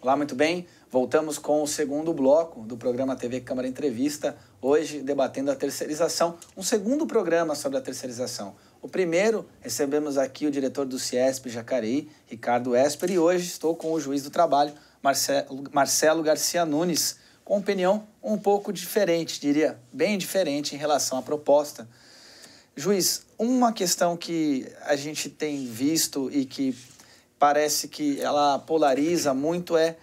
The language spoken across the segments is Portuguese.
Olá, muito bem. Voltamos com o segundo bloco do programa TV Câmara Entrevista, hoje debatendo a terceirização, um segundo programa sobre a terceirização. O primeiro, recebemos aqui o diretor do CIESP Jacareí, Ricardo Esper, e hoje estou com o juiz do trabalho, Marcelo Garcia Nunes, com opinião um pouco diferente, diria bem diferente em relação à proposta. Juiz, uma questão que a gente tem visto e que parece que ela polariza muito é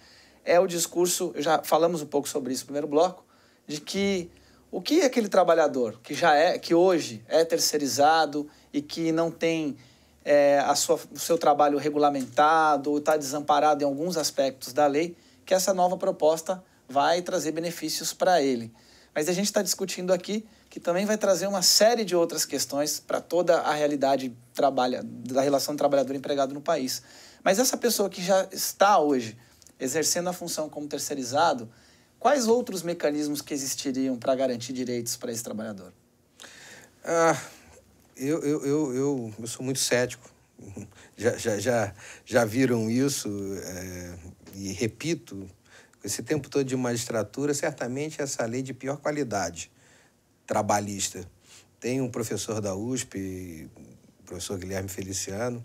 o discurso, já falamos um pouco sobre isso no primeiro bloco, de que o que é aquele trabalhador que hoje é terceirizado e que não tem o seu trabalho regulamentado ou está desamparado em alguns aspectos da lei, que essa nova proposta vai trazer benefícios para ele. Mas a gente está discutindo aqui que também vai trazer uma série de outras questões para toda a realidade da relação trabalhador-empregado no país. Mas essa pessoa que já está hoje exercendo a função como terceirizado, quais outros mecanismos que existiriam para garantir direitos para esse trabalhador? Eu sou muito cético. Já viram isso e repito, esse tempo todo de magistratura, certamente essa lei de pior qualidade trabalhista. Tem um professor da USP, o professor Guilherme Feliciano,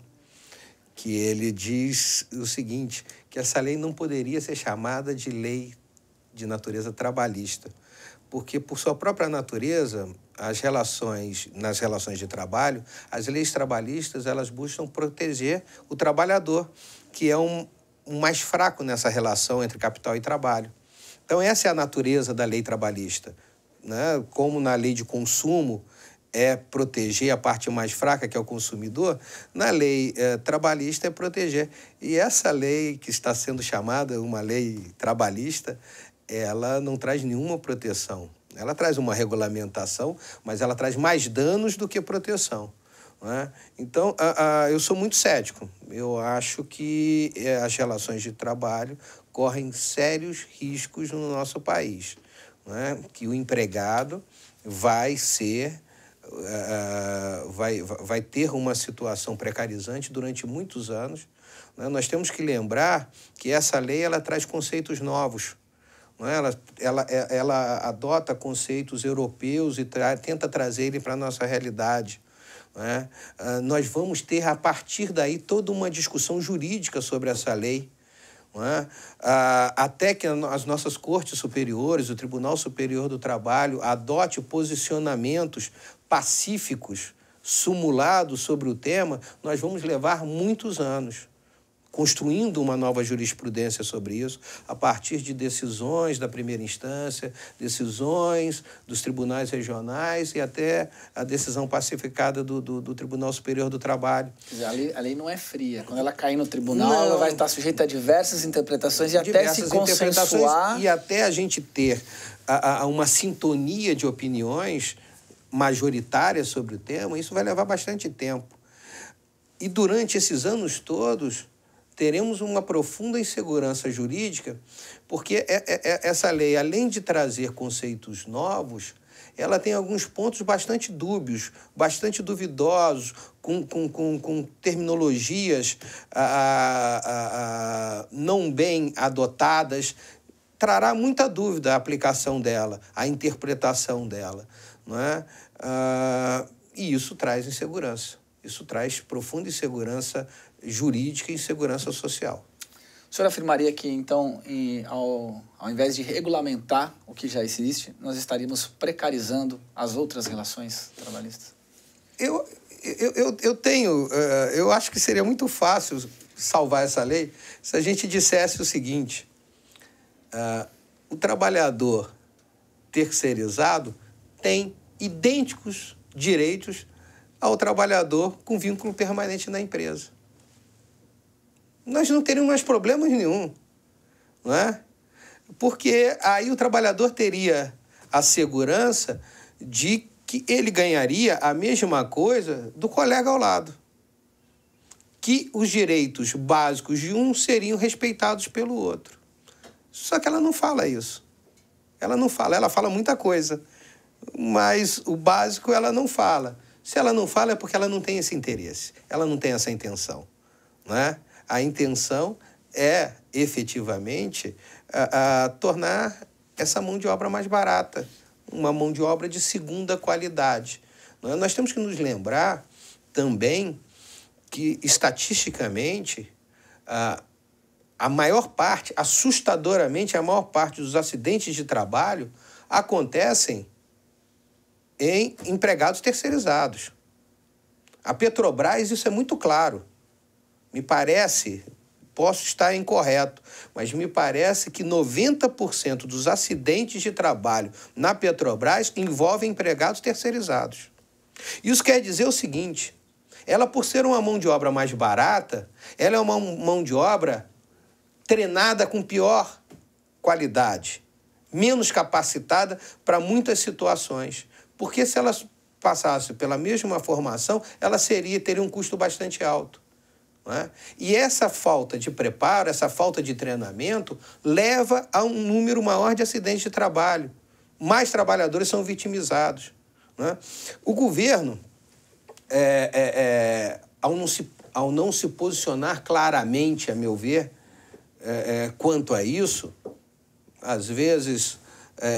que ele diz o seguinte, que essa lei não poderia ser chamada de lei de natureza trabalhista, porque, por sua própria natureza, nas relações de trabalho, as leis trabalhistas elas buscam proteger o trabalhador, que é um mais fraco nessa relação entre capital e trabalho. Então, essa é a natureza da lei trabalhista, né? Como na lei de consumo é proteger a parte mais fraca, que é o consumidor, na lei trabalhista é proteger. E essa lei que está sendo chamada uma lei trabalhista, ela não traz nenhuma proteção. Ela traz uma regulamentação, mas ela traz mais danos do que proteção, né? Então, eu sou muito cético. Eu acho que as relações de trabalho correm sérios riscos no nosso país, né? Que o empregado vai ter uma situação precarizante durante muitos anos, né? Nós temos que lembrar que essa lei ela traz conceitos novos, né? Ela adota conceitos europeus e tenta trazer ele para a nossa realidade, né? Nós vamos ter, a partir daí, toda uma discussão jurídica sobre essa lei, não é? Até que as nossas cortes superiores, o Tribunal Superior do Trabalho, adote posicionamentos pacíficos, sumulados sobre o tema, nós vamos levar muitos anos construindo uma nova jurisprudência sobre isso, a partir de decisões da primeira instância, decisões dos tribunais regionais e até a decisão pacificada do Tribunal Superior do Trabalho. Quer dizer, a lei não é fria. Quando ela cair no tribunal, ela vai estar sujeita a diversas interpretações e até se consensuar. E até a gente ter uma sintonia de opiniões majoritárias sobre o tema, isso vai levar bastante tempo. E durante esses anos todos, teremos uma profunda insegurança jurídica, porque essa lei, além de trazer conceitos novos, ela tem alguns pontos bastante dúbios, bastante duvidosos, com terminologias não bem adotadas. Trará muita dúvida a aplicação dela, a interpretação dela, não é? E isso traz insegurança. Isso traz profunda insegurança jurídica e insegurança social. O senhor afirmaria que, então, ao invés de regulamentar o que já existe, nós estaríamos precarizando as outras relações trabalhistas? Eu acho que seria muito fácil salvar essa lei se a gente dissesse o seguinte: o trabalhador terceirizado tem idênticos direitos ao trabalhador com vínculo permanente na empresa. Nós não teríamos mais problemas nenhum, não é? Porque aí o trabalhador teria a segurança de que ele ganharia a mesma coisa do colega ao lado. Que os direitos básicos de um seriam respeitados pelo outro. Só que ela não fala isso. Ela fala muita coisa, mas o básico ela não fala. Se ela não fala é porque ela não tem esse interesse, ela não tem essa intenção, não é? A intenção é, efetivamente, tornar essa mão de obra mais barata, uma mão de obra de segunda qualidade. Nós temos que nos lembrar também que, estatisticamente, a maior parte, assustadoramente, a maior parte dos acidentes de trabalho acontecem em empregados terceirizados. A Petrobras, isso é muito claro. Me parece, posso estar incorreto, mas me parece que 90% dos acidentes de trabalho na Petrobras envolvem empregados terceirizados. Isso quer dizer o seguinte: ela, por ser uma mão de obra mais barata, ela é uma mão de obra treinada com pior qualidade, menos capacitada para muitas situações. Porque se ela passasse pela mesma formação, ela teria um custo bastante alto. Não é? E essa falta de preparo, essa falta de treinamento, leva a um número maior de acidentes de trabalho. Mais trabalhadores são vitimizados. Não é? O governo, ao não se posicionar claramente, a meu ver, quanto a isso, às vezes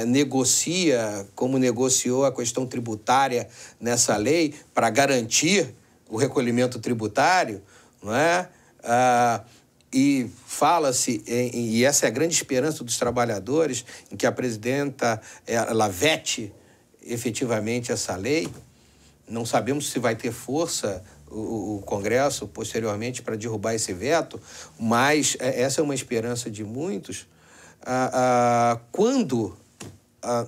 negocia, como negociou a questão tributária nessa lei, para garantir o recolhimento tributário, não é? E fala-se, e essa é a grande esperança dos trabalhadores, em que a presidenta ela vete efetivamente essa lei. Não sabemos se vai ter força o Congresso posteriormente para derrubar esse veto, mas essa é uma esperança de muitos. Quando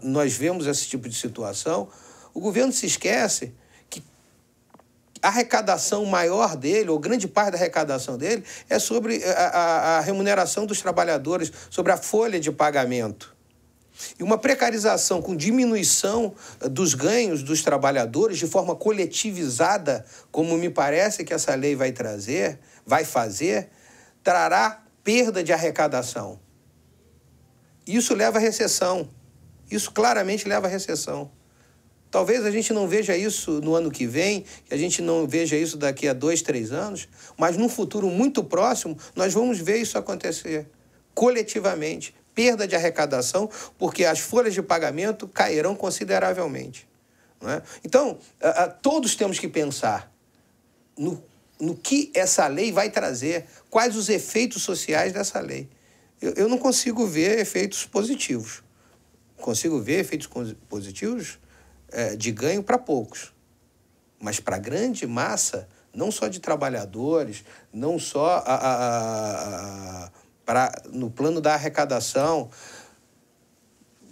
nós vemos esse tipo de situação, o governo se esquece que a arrecadação maior dele, ou grande parte da arrecadação dele, é sobre a remuneração dos trabalhadores, sobre a folha de pagamento. E uma precarização com diminuição dos ganhos dos trabalhadores de forma coletivizada, como me parece que essa lei vai fazer, trará perda de arrecadação. Isso leva à recessão. Isso claramente leva à recessão. Talvez a gente não veja isso no ano que vem, que a gente não veja isso daqui a 2, 3 anos, mas num futuro muito próximo, nós vamos ver isso acontecer coletivamente. Perda de arrecadação, porque as folhas de pagamento cairão consideravelmente. Não é? Então, todos temos que pensar no que essa lei vai trazer, quais os efeitos sociais dessa lei. Eu não consigo ver efeitos positivos. Consigo ver efeitos positivos de ganho para poucos. Mas para a grande massa, não só de trabalhadores, não só no plano da arrecadação,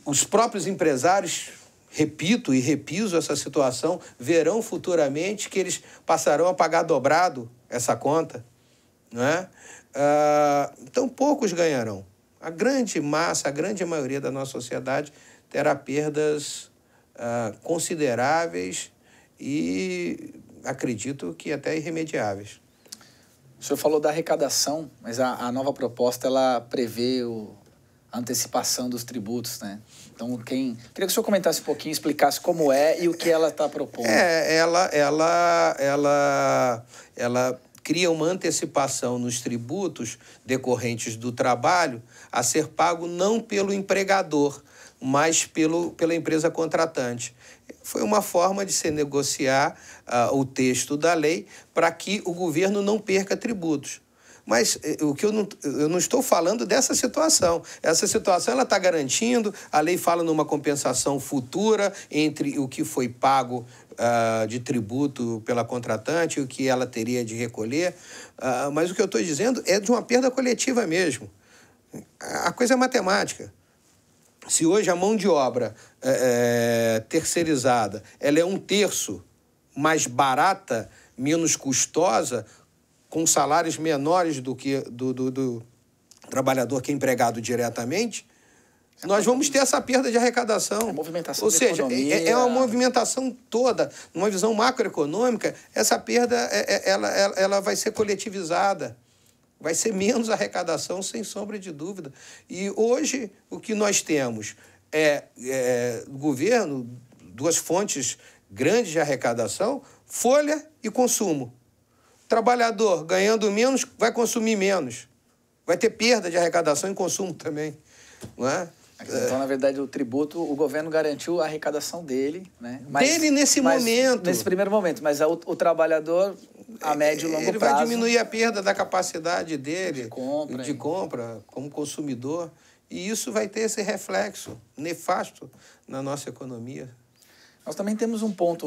os próprios empresários, repito e repiso essa situação, verão futuramente que eles passarão a pagar dobrado essa conta. Não é? Então, poucos ganharão. A grande massa, a grande maioria da nossa sociedade terá perdas consideráveis e acredito que até irremediáveis. O senhor falou da arrecadação, mas a nova proposta ela prevê a antecipação dos tributos, né? Então, queria que o senhor comentasse um pouquinho, explicasse como é e o que ela está propondo. Ela cria uma antecipação nos tributos decorrentes do trabalho a ser pago não pelo empregador, mas pela empresa contratante. Foi uma forma de se negociar o texto da lei para que o governo não perca tributos. Mas eu não estou falando dessa situação. Essa situação ela está garantindo, a lei fala numa compensação futura entre o que foi pago de tributo pela contratante e o que ela teria de recolher. Mas o que eu estou dizendo é de uma perda coletiva mesmo. A coisa é matemática. Se hoje a mão de obra terceirizada ela é 1/3 mais barata, menos custosa, com salários menores do que do trabalhador que é empregado diretamente, nós vamos ter essa perda de arrecadação. Movimentação Ou seja, é uma movimentação toda. Numa visão macroeconômica, essa perda ela vai ser coletivizada. Vai ser menos arrecadação, sem sombra de dúvida. E hoje o que nós temos do governo, 2 fontes grandes de arrecadação, folha e consumo. Trabalhador ganhando menos vai consumir menos. Vai ter perda de arrecadação em consumo também, não é? Então, na verdade, o tributo, o governo garantiu a arrecadação dele, né? Dele nesse momento. Nesse primeiro momento, mas o trabalhador, a médio e longo ele prazo... vai diminuir a perda da capacidade dele de compra como consumidor, e isso vai ter esse reflexo nefasto na nossa economia. Nós também temos um ponto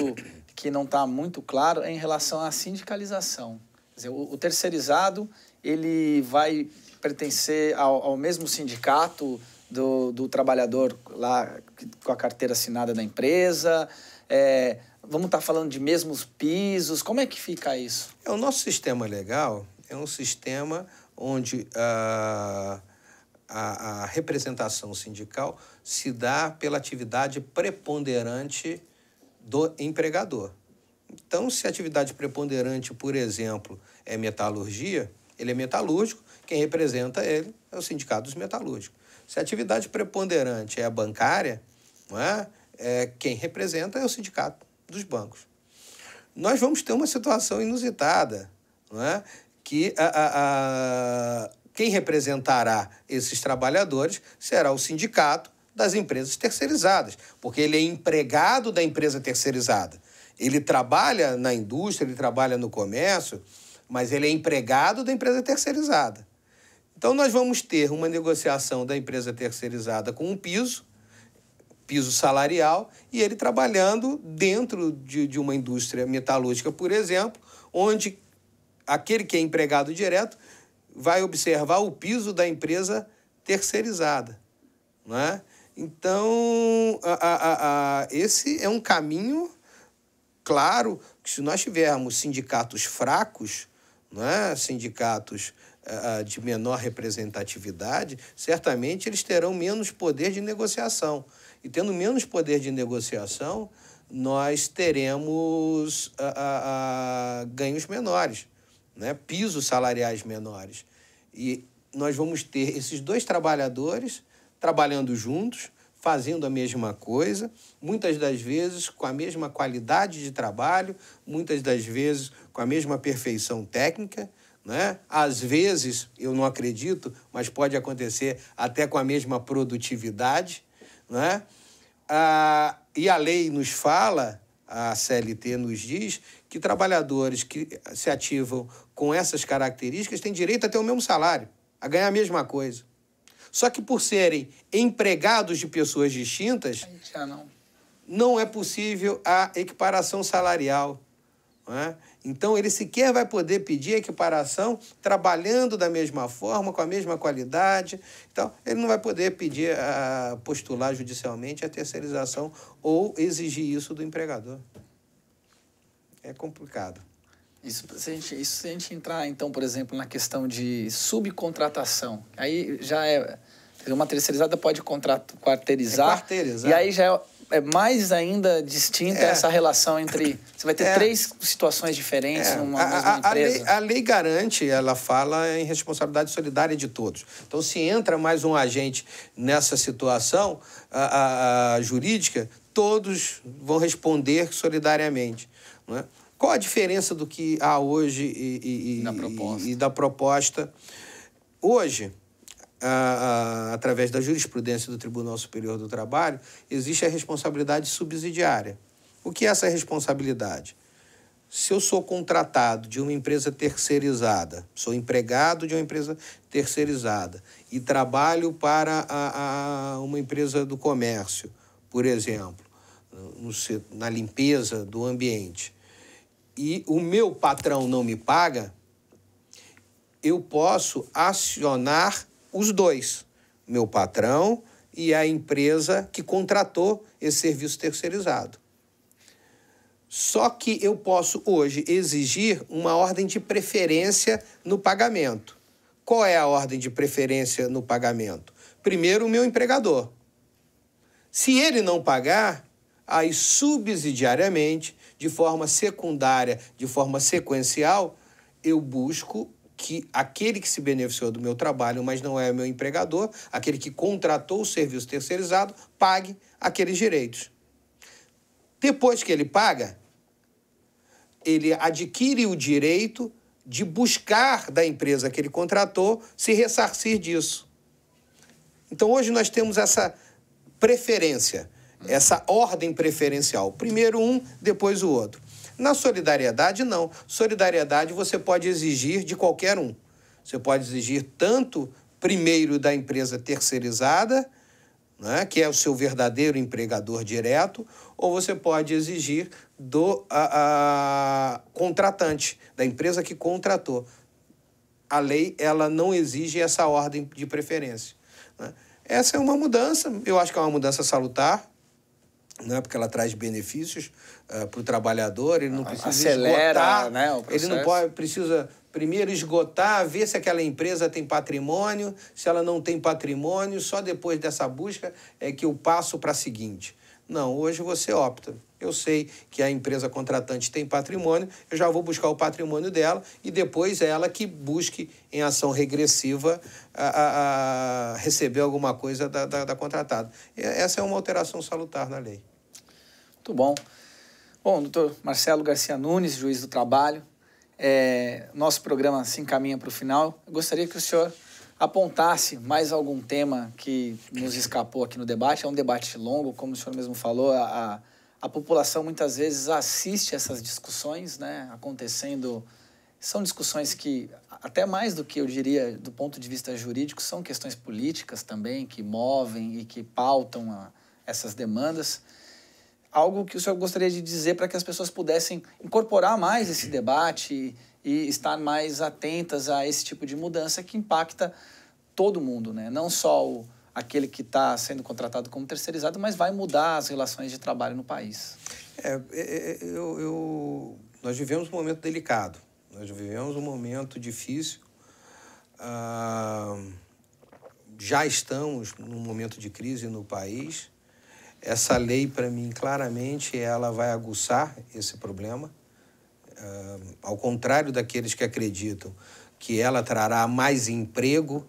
que não está muito claro em relação à sindicalização. Quer dizer, o terceirizado, ele vai pertencer ao mesmo sindicato do trabalhador lá com a carteira assinada da empresa? Vamos estar falando de mesmos pisos? Como é que fica isso? O nosso sistema legal é um sistema onde a representação sindical se dá pela atividade preponderante do empregador. Então, se a atividade preponderante, por exemplo, é metalurgia, ele é metalúrgico, quem representa ele é o Sindicato dos Metalúrgicos. Se a atividade preponderante é a bancária, não é? Quem representa é o Sindicato dos Bancos. Nós vamos ter uma situação inusitada, não é? Que quem representará esses trabalhadores será o sindicato das empresas terceirizadas, porque ele é empregado da empresa terceirizada. Ele trabalha na indústria, ele trabalha no comércio, mas ele é empregado da empresa terceirizada. Então, nós vamos ter uma negociação da empresa terceirizada com um piso salarial, e ele trabalhando dentro de uma indústria metalúrgica, por exemplo, onde aquele que é empregado direto vai observar o piso da empresa terceirizada, não é? Então, esse é um caminho claro que, se nós tivermos sindicatos fracos, não é? Sindicatos de menor representatividade, certamente eles terão menos poder de negociação. E tendo menos poder de negociação, nós teremos ganhos menores, né? Pisos salariais menores. E nós vamos ter esses dois trabalhadores trabalhando juntos, fazendo a mesma coisa, muitas das vezes com a mesma qualidade de trabalho, muitas das vezes com a mesma perfeição técnica, né? Às vezes, eu não acredito, mas pode acontecer até com a mesma produtividade, né? E a lei nos fala, a CLT nos diz, que trabalhadores que se ativam com essas características têm direito a ter o mesmo salário, a ganhar a mesma coisa. Só que, por serem empregados de pessoas distintas, não é possível a equiparação salarial, não é? Então, ele sequer vai poder pedir a equiparação trabalhando da mesma forma, com a mesma qualidade. Então, ele não vai poder pedir, postular judicialmente a terceirização ou exigir isso do empregador. É complicado. Isso se a gente entrar, então, por exemplo, na questão de subcontratação, aí já uma terceirizada pode quarteirizar, e aí já é mais ainda distinta essa relação entre... Você vai ter três situações diferentes numa mesma empresa. A lei garante, ela fala em responsabilidade solidária de todos. Então, se entra mais um agente nessa situação jurídica, todos vão responder solidariamente, não é? Qual a diferença do que há hoje e da proposta? Hoje, através da jurisprudência do Tribunal Superior do Trabalho, existe a responsabilidade subsidiária. O que é essa responsabilidade? Se eu sou contratado de uma empresa terceirizada, sou empregado de uma empresa terceirizada e trabalho para uma empresa do comércio, por exemplo, na limpeza do ambiente, e o meu patrão não me paga, eu posso acionar os dois, meu patrão e a empresa que contratou esse serviço terceirizado. Só que eu posso hoje exigir uma ordem de preferência no pagamento. Qual é a ordem de preferência no pagamento? Primeiro, o meu empregador. Se ele não pagar, aí subsidiariamente, de forma secundária, de forma sequencial, eu busco que aquele que se beneficiou do meu trabalho, mas não é meu empregador, aquele que contratou o serviço terceirizado, pague aqueles direitos. Depois que ele paga, ele adquire o direito de buscar da empresa que ele contratou se ressarcir disso. Então, hoje nós temos essa preferência, essa ordem preferencial. Primeiro um, depois o outro. Na solidariedade, não. Solidariedade você pode exigir de qualquer um. Você pode exigir tanto, primeiro, da empresa terceirizada, né, que é o seu verdadeiro empregador direto, ou você pode exigir do contratante, da empresa que contratou. A lei ela não exige essa ordem de preferência, né? Essa é uma mudança, eu acho que é uma mudança salutar, né, porque ela traz benefícios para o trabalhador, ele não precisa esgotar, né, o processo. Ele não precisa primeiro esgotar, ver se aquela empresa tem patrimônio, se ela não tem patrimônio, só depois dessa busca é que eu passo para a seguinte. Não, hoje você opta. Eu sei que a empresa contratante tem patrimônio, eu já vou buscar o patrimônio dela e depois é ela que busque, em ação regressiva, a receber alguma coisa da contratada. Essa é uma alteração salutar na lei. Muito bom. Bom, doutor Marcelo Garcia Nunes, juiz do trabalho, nosso programa se encaminha para o final. Eu gostaria que o senhor apontasse mais algum tema que nos escapou aqui no debate. É um debate longo, como o senhor mesmo falou, a população muitas vezes assiste essas discussões, né, acontecendo. São discussões que, até mais do que eu diria do ponto de vista jurídico, são questões políticas também, que movem e que pautam essas demandas. Algo que o senhor gostaria de dizer para que as pessoas pudessem incorporar mais esse debate e estar mais atentas a esse tipo de mudança que impacta todo mundo, né? Não só aquele que está sendo contratado como terceirizado, mas vai mudar as relações de trabalho no país. Nós vivemos um momento delicado, nós vivemos um momento difícil, já estamos num momento de crise no país. Essa lei, para mim, claramente, ela vai aguçar esse problema. Ao contrário daqueles que acreditam que ela trará mais emprego,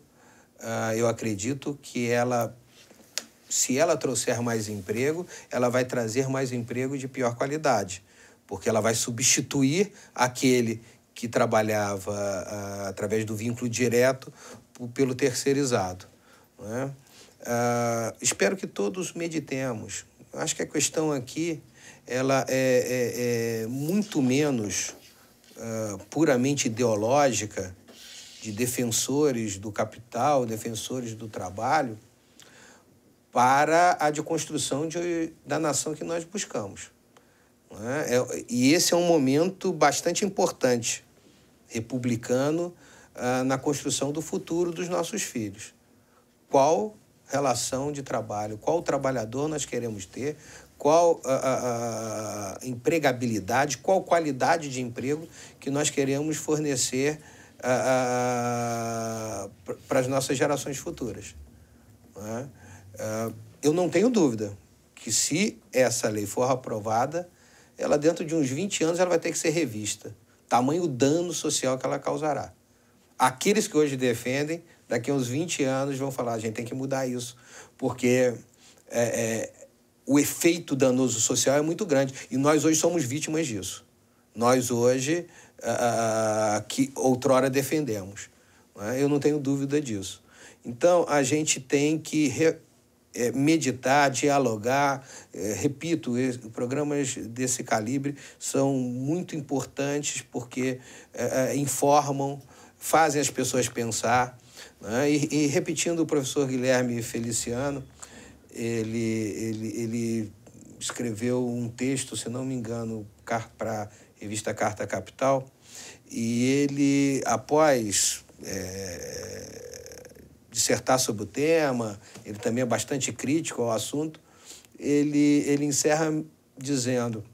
eu acredito que se ela trouxer mais emprego, ela vai trazer mais emprego de pior qualidade, porque ela vai substituir aquele que trabalhava através do vínculo direto pelo terceirizado, não é? Espero que todos meditemos. Acho que a questão aqui ela é muito menos puramente ideológica, de defensores do capital, defensores do trabalho, para a construção da nação que nós buscamos. Não é? E esse é um momento bastante importante, republicano, na construção do futuro dos nossos filhos. Qual relação de trabalho, qual trabalhador nós queremos ter, qual a empregabilidade, qual qualidade de emprego que nós queremos fornecer para as nossas gerações futuras. Não é? Eu não tenho dúvida que, se essa lei for aprovada, ela, dentro de uns 20 anos, ela vai ter que ser revista. Tamanho dano social que ela causará. Aqueles que hoje defendem, daqui a uns 20 anos, vão falar: a gente tem que mudar isso, porque o efeito danoso social é muito grande. E nós hoje somos vítimas disso. Nós hoje, que outrora defendemos. Eu não tenho dúvida disso. Então, a gente tem que meditar, dialogar. Repito, programas desse calibre são muito importantes porque informam, fazem as pessoas pensar. Né? E repetindo o professor Guilherme Feliciano, ele escreveu um texto, se não me engano, para a revista Carta Capital, e ele, após dissertar sobre o tema, ele também é bastante crítico ao assunto, ele encerra dizendo: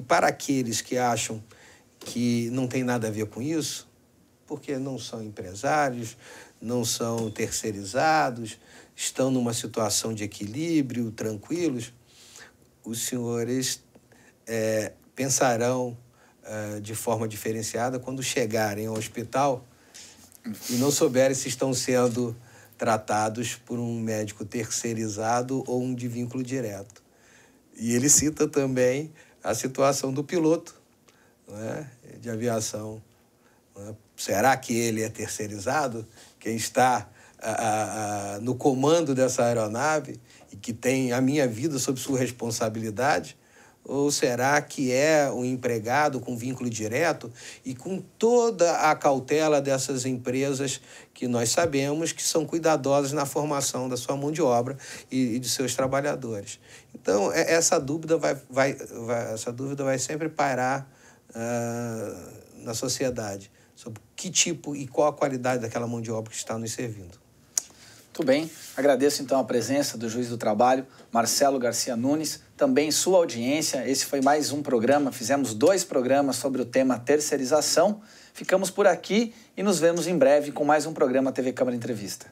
para aqueles que acham que não tem nada a ver com isso, porque não são empresários, não são terceirizados, estão numa situação de equilíbrio, tranquilos, os senhores pensarão de forma diferenciada quando chegarem ao hospital e não souberem se estão sendo tratados por um médico terceirizado ou um de vínculo direto. E ele cita também a situação do piloto, né, de aviação. Né? Será que ele é terceirizado? Quem está no comando dessa aeronave e que tem a minha vida sob sua responsabilidade? Ou será que é um empregado com vínculo direto e com toda a cautela dessas empresas que nós sabemos que são cuidadosas na formação da sua mão de obra e de seus trabalhadores? Então, essa dúvida vai sempre pairar na sociedade sobre que tipo e qual a qualidade daquela mão de obra que está nos servindo. Muito bem, agradeço então a presença do juiz do trabalho, Marcelo Garcia Nunes, também sua audiência. Esse foi mais um programa, fizemos 2 programas sobre o tema terceirização. Ficamos por aqui e nos vemos em breve com mais um programa TV Câmara Entrevista.